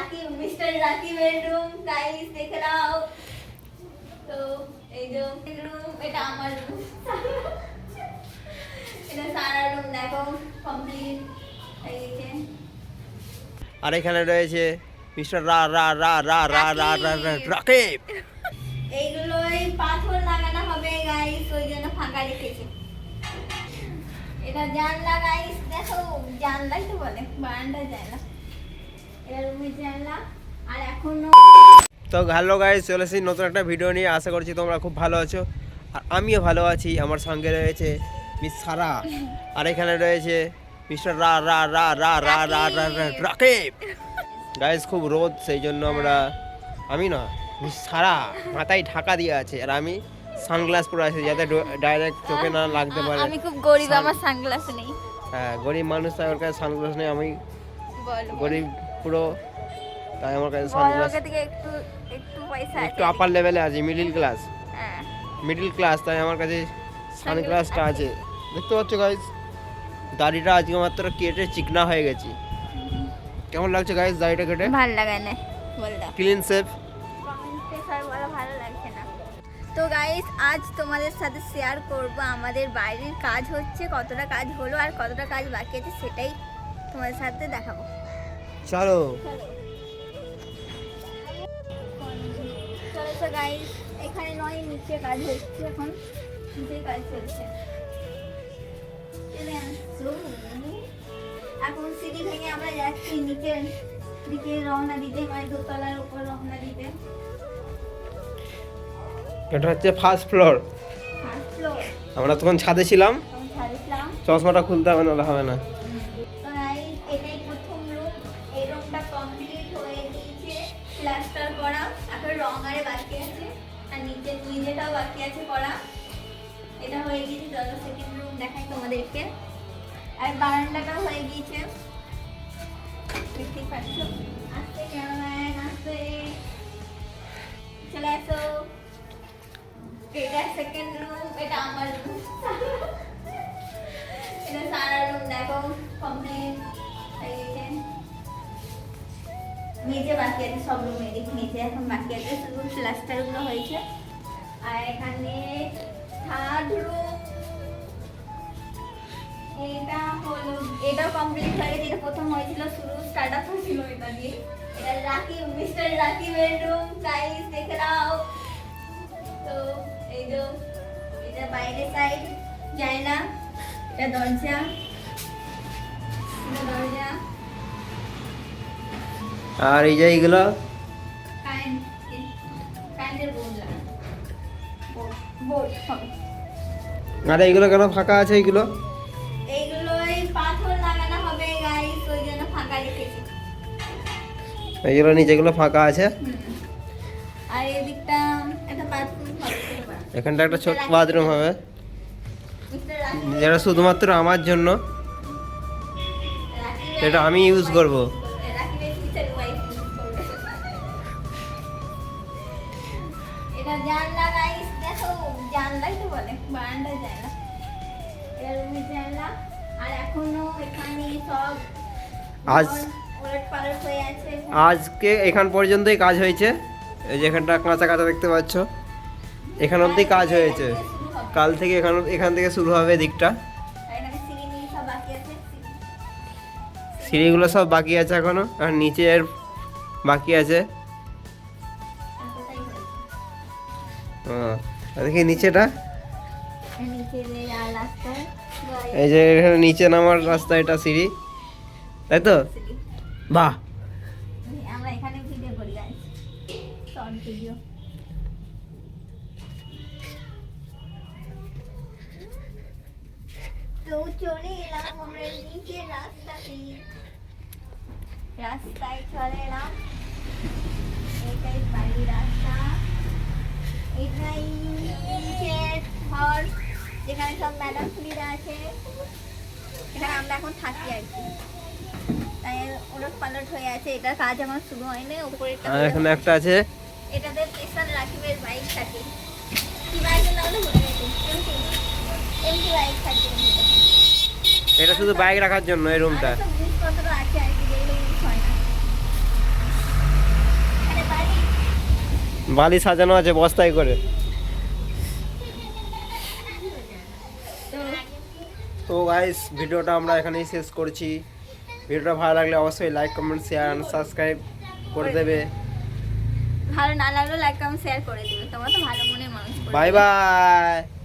রাকি mister রাকি bedroom guys দেখে নাও। তো এই যে রুম, এটা আমার রুম, এটা সারা রুম দেখো কমপ্লিট এই যে। আর এখানে রয়েছে মিস্টার রা রা রা রা রা রা রা রা রাকিব। এইগুলোই পাথর লাগানো হবে গাইস, ওই জন্য ফাঁকা রেখেছি। এটা জানলা গাইস দেখো, জানলাই তো বলে, বারান্দা জানলা, এটা রুমের জানলা। আর এখনো তো হ্যালো গাইস, চলে এসেছি নতুন একটা ভিডিও নিয়ে। আশা করছি তোমরা খুব ভালো আছো, আর আমিও ভালো আছি। আমার সঙ্গে রয়েছে মিস সারা, আর এখানে রয়েছে মিস্টার রা রা রা রা রা রা রা রা রাকিব। গাইস খুব রোদ, সেই জন্য আমি না মিস সারা মাথায় ঢাকা দিয়ে আছে, আর আমি সানগ্লাস পরে আছি যাতে ডাইরেক্ট চোখে না লাগতে পারে। আমি খুব গরিব, আমার সানগ্লাস নেই। হ্যাঁ, গরিব মানুষ, তাই আমার কাছে সানগ্লাস নেই। আমি গরিব পুরো, তাই আমার কাছে সানগ্লাস থেকে একটু একটু পয়সা আছে, একটু আপার লেভেলে আছে, মিডল ক্লাস, হ্যাঁ মিডল ক্লাস, তাই আমার কাছে সানগ্লাসটা আছে। দেখতে পাচ্ছ গাইস, দাড়িটা আজকে মাত্র কেটে চিকনা হয়ে গেছি। কেমন লাগছে গাইস দাড়িটা কেটে? ভালো লাগে না, বল দাও। Clean shave. কমেন্টে স্যার বলা ভালো লাগছে না। তো গাইস আজ তোমাদের সাথে শেয়ার করব আমাদের বাইরের কাজ হচ্ছে, কতটা কাজ হলো আর কতটা কাজ বাকি আছে সেটাই তোমাদের সাথে দেখাবো। চলো চলো তো গাইস, এখানে নয় নিচে কাজ হচ্ছে, এখন নিচে কাজ চলছে। এখন সিঁড়ি ভেঙে আমরা যাচ্ছি নিচের দিকে রওনা দিতে, মানে দোতলার উপর রওনা দিতে। এটা হচ্ছে ফার্স্ট ফ্লোর। ফার্স্ট ফ্লোর, আমরা তখন ছাদে ছিলাম, আমি ছাড়ছিলাম। চশমাটা খুলতে হবে না, হবে না। তো গাইস এটাই প্রথম রুম, এই রুমটা কমপ্লিট হয়ে গিয়েছে, প্লাস্টার করা, এখন রং আরে বাকি আছে, আর নিচে নিচেটাও বাকি আছে করা। এটা হয়ে গিয়েছে, চলো সেকেন্ড রুম দেখাই তোমাদেরকে। আর বারান্দাটাও হয়ে গিয়েছে, দেখতে পাচ্ছ। আস্তে ক্যামেরাম্যান আস্তে, চলে আসো। এটা সেকেন্ড রুম, এটা আমার রুম, এটা সারা রুম দেখো কমপ্লিট হয়ে গেছে। নিচে বাকি আছে, সব রুমে নিচে এখন বাকি আছে, শুধু প্লাস্টার গুলো হয়েছে। আর এখানে থার্ড রুম, এটা হলো, এটাও কমপ্লিট হয়ে গেছে। এটা প্রথম হয়েছিল, শুরু স্টার্ট আপ হয়েছিল এটা দিয়ে। এটা রাকি মিস্টার রাকি বেডরুম গাইস দেখে নাও। তো এই যে এটা বাইরের সাইড জানলা, এটা দরজা, এটা দরজা। আর এই যে এইগুলো কারেন্টের বোর্ড লাগা, বোর্ড হবে। আর এইগুলো কেন ফাঁকা আছে? এইগুলো এইগুলোই পাথর লাগানো হবে গাইস, ওই জন্য ফাঁকা রেখেছি। এইগুলো নিচেগুলো ফাঁকা আছে। আর এদিকটা একটা বাথরুম হবে, এখানটা একটা ছোট বাথরুম হবে, মিস্টার রাকি যেটা শুধুমাত্র আমার জন্য, এটা আমি ইউজ করব। এটা জানলা গাইস দেখো, জানলাই তো বলে, বারান্দা জানলা, এটা রুমের জানলা। আর এখনো এখানে সব ওলট পালট হয়ে আছে। আজকে এখান পর্যন্তই কাজ হয়েছে। এই যে এখানটা কাঁচা কাঁচা দেখতে পাচ্ছ, এখান অবধি কাজ হয়েছে। কাল থেকে এখান থেকে শুরু হবে দিকটা। এখানে সিঁড়ি সব বাকি আছে, সিঁড়িগুলো সব বাকি আছে এখনো, আর নিচের বাকি আছে। আর দেখি নিচেটা, নিচে যে রাস্তা, এই যে এখানে নিচে নামার রাস্তা, এটা সিঁড়ি, তাই তো? বাহ, আমরা এখানে ভিডিও করি গাইস, শর্ট ভিডিও। তো চলে এলাম আমরা নিচের রাস্তায় চলে এলাম। এটাই বাড়ির রাস্তা, এটাই নিচের ঘর যেখানে সব ম্যাডাম ফুলিরা আছে, এখানে আমরা এখন থাকি আর কি। তাই ওলট পালট হয়ে আছে, এটার কাজ আমার শুরু হয়নি। উপরে আর এখানে একটা আছে, এটাতে স্পেশাল রাকিবের বাইক থাকে, কি বাইকের নাম ভুলে গেছি, এমটি বাইক থাকে। এটা শুধু বাইক রাখার জন্য এই রুমটা। সব জিনিসপত্র আছে আর কি, যেগুলো ইউজ হয় না। বালি সাজানো আছে বস্তায় করে। তো তো গাইস ভিডিওটা আমরা এখানেই শেষ করছি। ভিডিওটা ভালো লাগলে অবশ্যই like comment share and subscribe করে দেবে। ভালো না লাগলেও লাইক কমেন্ট শেয়ার করে দিবে, তোমরা তো ভালো মনের মানুষ। Bye bye.